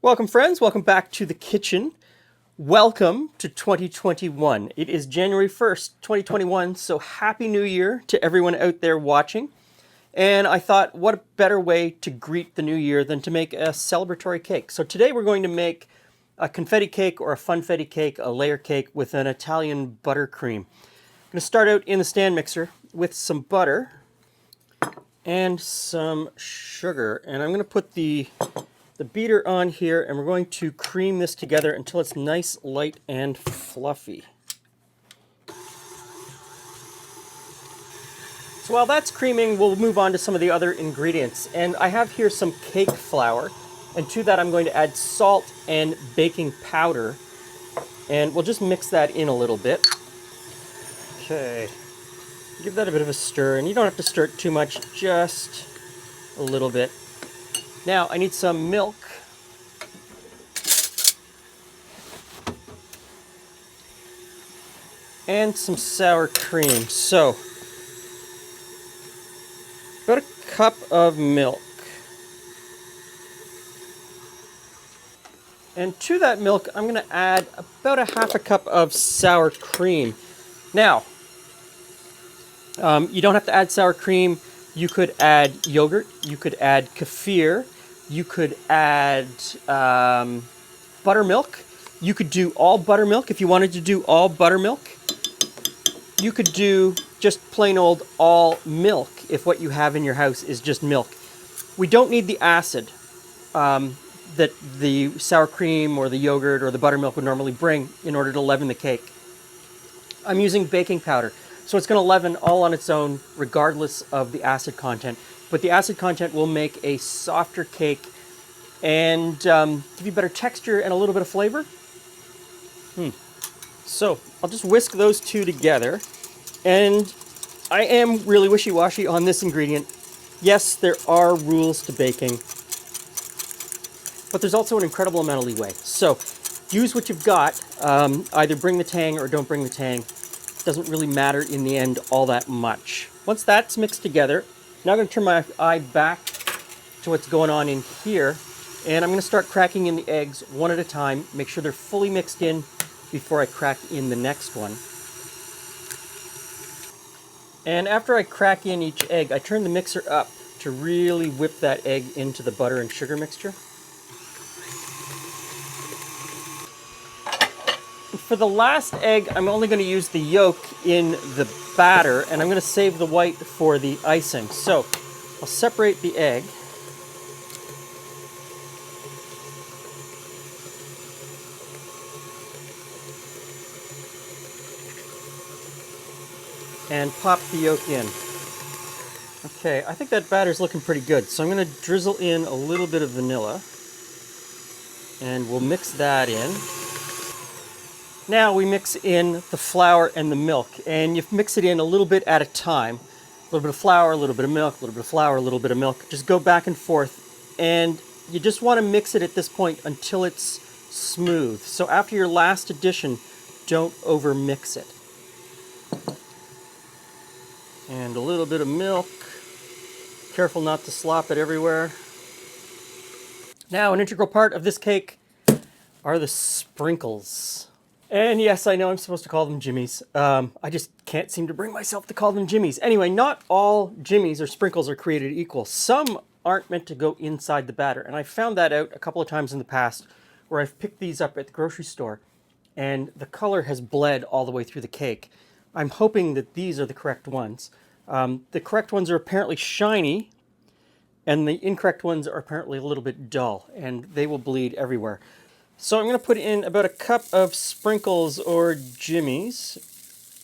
Welcome, friends. Welcome back to the kitchen. Welcome to 2021. It is January 1st, 2021, so Happy New Year to everyone out there watching. And I thought, what a better way to greet the new year than to make a celebratory cake. So today we're going to make a confetti cake or a funfetti cake, a layer cake with an Italian buttercream. I'm going to start out in the stand mixer with some butter and some sugar. And I'm going to put the beater on here, and we're going to cream this together until it's nice, light, and fluffy. So while that's creaming, we'll move on to some of the other ingredients. And I have here some cake flour, and to that I'm going to add salt and baking powder. And we'll just mix that in a little bit. Okay, give that a bit of a stir, and you don't have to stir it too much, just a little bit. Now I need some milk. And some sour cream. So, about a cup of milk. And to that milk, I'm going to add about a half a cup of sour cream. Now, you don't have to add sour cream. You could add yogurt. You could add kefir. You could add buttermilk. You could do all buttermilk if you wanted to do all buttermilk. You could do just plain old all milk if what you have in your house is just milk. We don't need the acid that the sour cream or the yogurt or the buttermilk would normally bring in order to leaven the cake. I'm using baking powder, so it's going to leaven all on its own regardless of the acid content. But the acid content will make a softer cake and give you better texture and a little bit of flavor. So I'll just whisk those two together, and I am really wishy-washy on this ingredient. Yes, there are rules to baking, but there's also an incredible amount of leeway. So use what you've got. Either bring the tang or don't bring the tang. Doesn't really matter in the end all that much. Once that's mixed together, now I'm going to turn my eye back to what's going on in here, and I'm going to start cracking in the eggs one at a time. Make sure they're fully mixed in before I crack in the next one. And after I crack in each egg, I turn the mixer up to really whip that egg into the butter and sugar mixture. For the last egg, I'm only going to use the yolk in the batter, and I'm going to save the white for the icing. So I'll separate the egg. And pop the yolk in. Okay, I think that batter's looking pretty good. So I'm going to drizzle in a little bit of vanilla. And we'll mix that in. Now we mix in the flour and the milk. And you mix it in a little bit at a time. A little bit of flour, a little bit of milk, a little bit of flour, a little bit of milk. Just go back and forth. And you just want to mix it at this point until it's smooth. So after your last addition, don't over mix it. And a little bit of milk. Careful not to slop it everywhere. Now, an integral part of this cake are the sprinkles. And yes, I know I'm supposed to call them jimmies. I just can't seem to bring myself to call them jimmies. Anyway, not all jimmies or sprinkles are created equal. Some aren't meant to go inside the batter. And I found that out a couple of times in the past where I've picked these up at the grocery store and the color has bled all the way through the cake. I'm hoping that these are the correct ones. The correct ones are apparently shiny, and the incorrect ones are apparently a little bit dull, and they will bleed everywhere. So I'm going to put in about a cup of sprinkles or jimmies,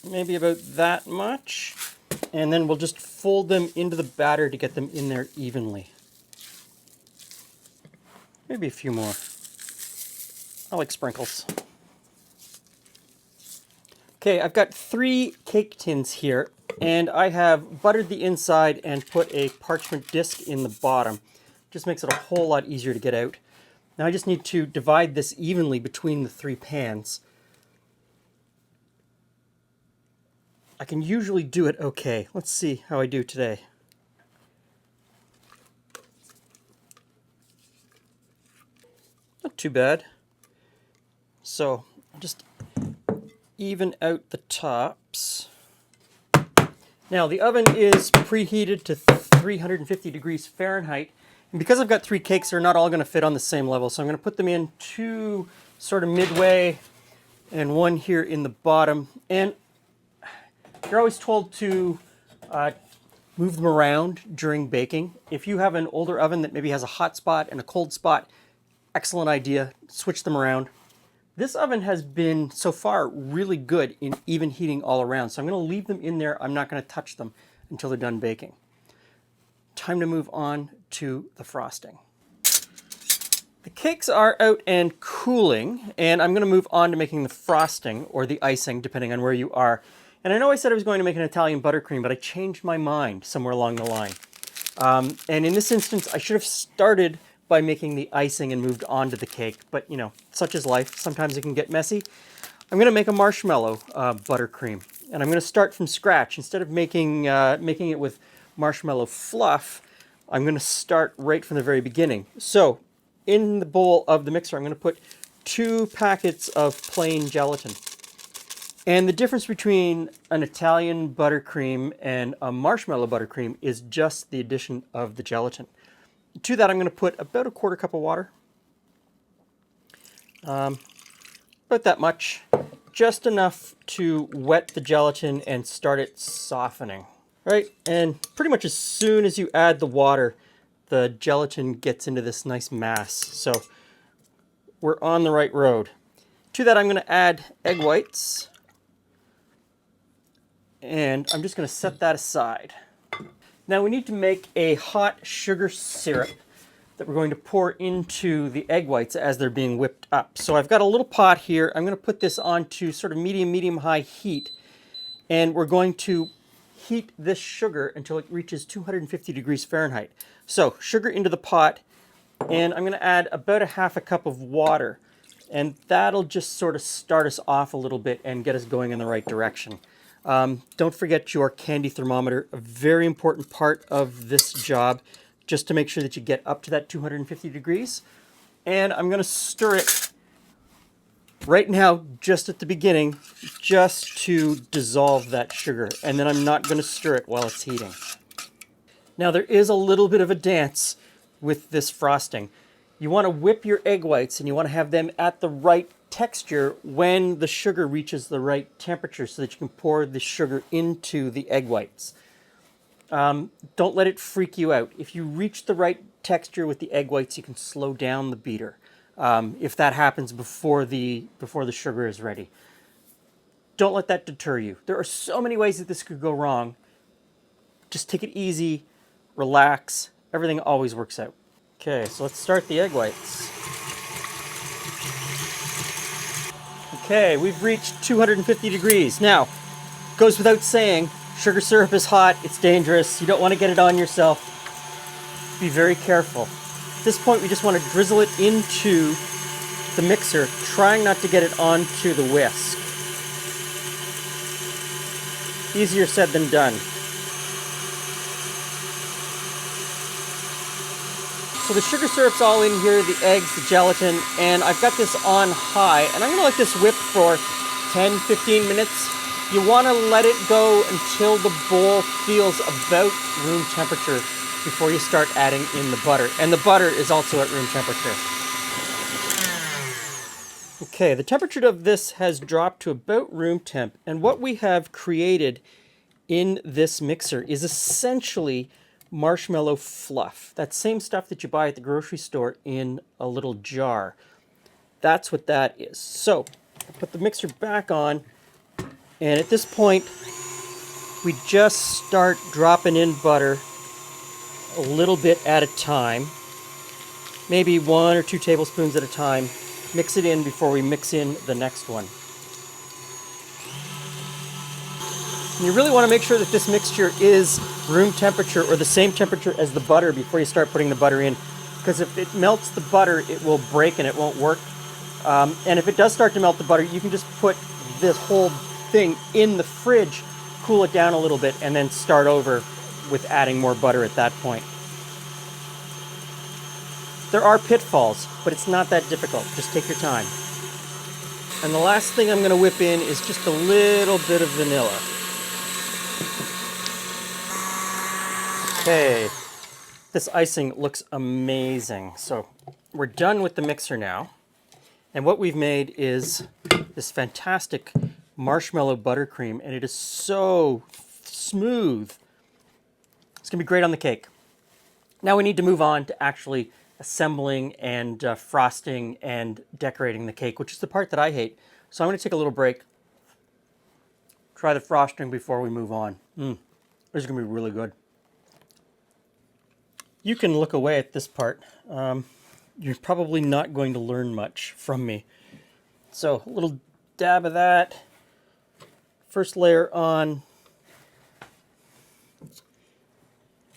maybe about that much, and then we'll just fold them into the batter to get them in there evenly. Maybe a few more. I like sprinkles. Okay, I've got 3 cake tins here, and I have buttered the inside and put a parchment disc in the bottom. Just makes it a whole lot easier to get out. Now I just need to divide this evenly between the 3 pans. I can usually do it okay. Let's see how I do today. Not too bad. So I'll just even out the tops. Now the oven is preheated to 350 degrees Fahrenheit. And because I've got 3 cakes, they're not all going to fit on the same level. So I'm going to put them in 2 sort of midway and 1 here in the bottom. And you're always told to move them around during baking. If you have an older oven that maybe has a hot spot and a cold spot, excellent idea, switch them around. This oven has been, so far, really good in even heating all around. So I'm going to leave them in there. I'm not going to touch them until they're done baking. Time to move on to the frosting. The cakes are out and cooling, and I'm going to move on to making the frosting, or the icing, depending on where you are. And I know I said I was going to make an Italian buttercream, but I changed my mind somewhere along the line. And in this instance, I should have started by making the icing and moved on to the cake. But, you know, such is life. Sometimes it can get messy. I'm going to make a marshmallow buttercream. And I'm going to start from scratch. Instead of making it with marshmallow fluff, I'm going to start right from the very beginning. So, in the bowl of the mixer, I'm going to put 2 packets of plain gelatin. And the difference between an Italian buttercream and a marshmallow buttercream is just the addition of the gelatin. To that, I'm going to put about a 1/4 cup of water. About that much. Just enough to wet the gelatin and start it softening. Right? And pretty much as soon as you add the water, the gelatin gets into this nice mass. So we're on the right road. To that, I'm going to add egg whites. And I'm just going to set that aside. Now we need to make a hot sugar syrup that we're going to pour into the egg whites as they're being whipped up. So I've got a little pot here. I'm going to put this onto sort of medium-high heat. And we're going to heat this sugar until it reaches 250 degrees Fahrenheit. So sugar into the pot, and I'm going to add about a 1/2 cup of water. And that'll just sort of start us off a little bit and get us going in the right direction. Don't forget your candy thermometer, a very important part of this job, just to make sure that you get up to that 250 degrees. And I'm going to stir it right now, just at the beginning, just to dissolve that sugar. And then I'm not going to stir it while it's heating. Now there is a little bit of a dance with this frosting. You want to whip your egg whites and you want to have them at the right texture when the sugar reaches the right temperature so that you can pour the sugar into the egg whites. Don't let it freak you out. If you reach the right texture with the egg whites, you can slow down the beater. If that happens before the sugar is ready. Don't let that deter you. There are so many ways that this could go wrong. Just take it easy, relax. Everything always works out. Okay, so let's start the egg whites. Okay, we've reached 250 degrees. Now, goes without saying, sugar syrup is hot, it's dangerous, you don't want to get it on yourself. Be very careful. At this point, we just want to drizzle it into the mixer, trying not to get it onto the whisk. Easier said than done. So the sugar syrup's all in here, the eggs, the gelatin, and I've got this on high, and I'm going to let this whip for 10-15 minutes. You want to let it go until the bowl feels about room temperature before you start adding in the butter. And the butter is also at room temperature. Okay, the temperature of this has dropped to about room temp, and what we have created in this mixer is essentially marshmallow fluff. That same stuff that you buy at the grocery store in a little jar. That's what that is. So, I put the mixer back on, and at this point, we just start dropping in butter a little bit at a time. Maybe 1 or 2 tablespoons at a time. Mix it in before we mix in the next one. And you really want to make sure that this mixture is room temperature or the same temperature as the butter before you start putting the butter in. Because if it melts the butter, it will break and it won't work. And if it does start to melt the butter, you can just put this whole thing in the fridge, cool it down a little bit, and then start over with adding more butter at that point. There are pitfalls, but it's not that difficult. Just take your time. And the last thing I'm going to whip in is just a little bit of vanilla. Okay, this icing looks amazing. So we're done with the mixer now. And what we've made is this fantastic marshmallow buttercream, and it is so smooth. It's gonna be great on the cake. Now we need to move on to actually assembling and frosting and decorating the cake, which is the part that I hate. So I'm gonna take a little break, try the frosting before we move on. This is gonna be really good. You can look away at this part. You're probably not going to learn much from me. So a little dab of that. First layer on.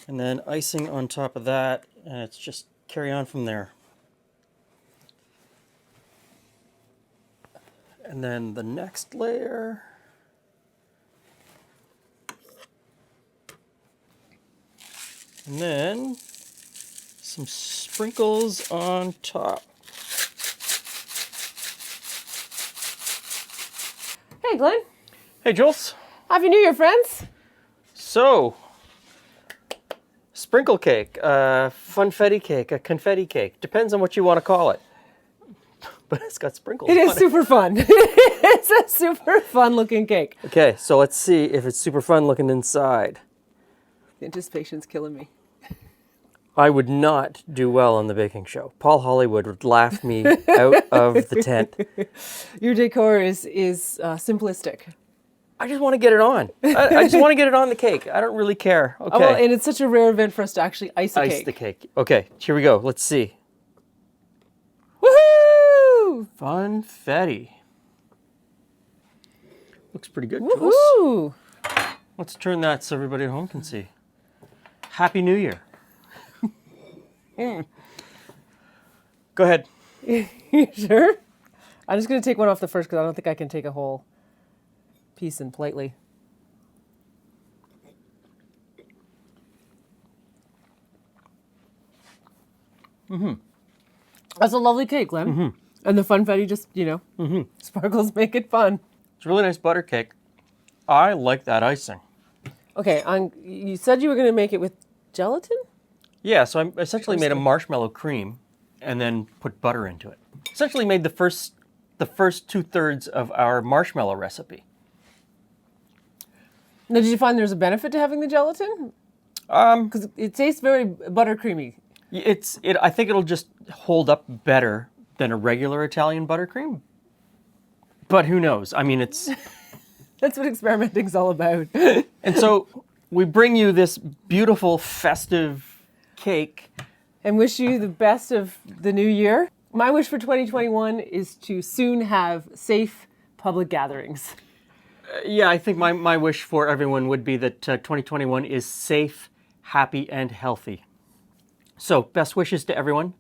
And then icing on top of that. And it's just carry on from there. And then the next layer. And then some sprinkles on top. Hey, Glenn. Hey, Jules. Happy New Year, friends. So, sprinkle cake, funfetti cake, a confetti cake. Depends on what you want to call it. But it's got sprinkles It on is super fun. It's a super fun looking cake. Okay, so let's see if it's super fun looking inside. The anticipation's killing me. I would not do well on the baking show. Paul Hollywood would laugh me out of the tent. Your decor is simplistic. I just want to get it on. I just want to get it on the cake. I don't really care. Okay. Oh, well, and it's such a rare event for us to actually ice a Ice cake. the cake. Okay, here we go. Let's see. Woohoo! Funfetti. Looks pretty good, Jules. Woohoo! Let's turn that so everybody at home can see. Happy New Year. Go ahead. You sure? I'm just going to take one off the first because I don't think I can take a whole piece in politely. That's a lovely cake, Glenn. And the funfetti just, sparkles make it fun. It's a really nice butter cake. I like that icing. Okay, you said you were going to make it with gelatin? Yeah, so I essentially made a marshmallow cream and then put butter into it. Essentially made the first 2/3 of our marshmallow recipe. Now, did you find there's a benefit to having the gelatin? Because it tastes very buttercreamy. I think it'll just hold up better than a regular Italian buttercream. But who knows? I mean, it's... That's what experimenting's all about. And so we bring you this beautiful festive cake. And wish you the best of the new year. My wish for 2021 is to soon have safe public gatherings. Yeah, I think my wish for everyone would be that 2021 is safe, happy, and healthy. So, best wishes to everyone.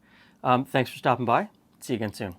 Thanks for stopping by. See you again soon.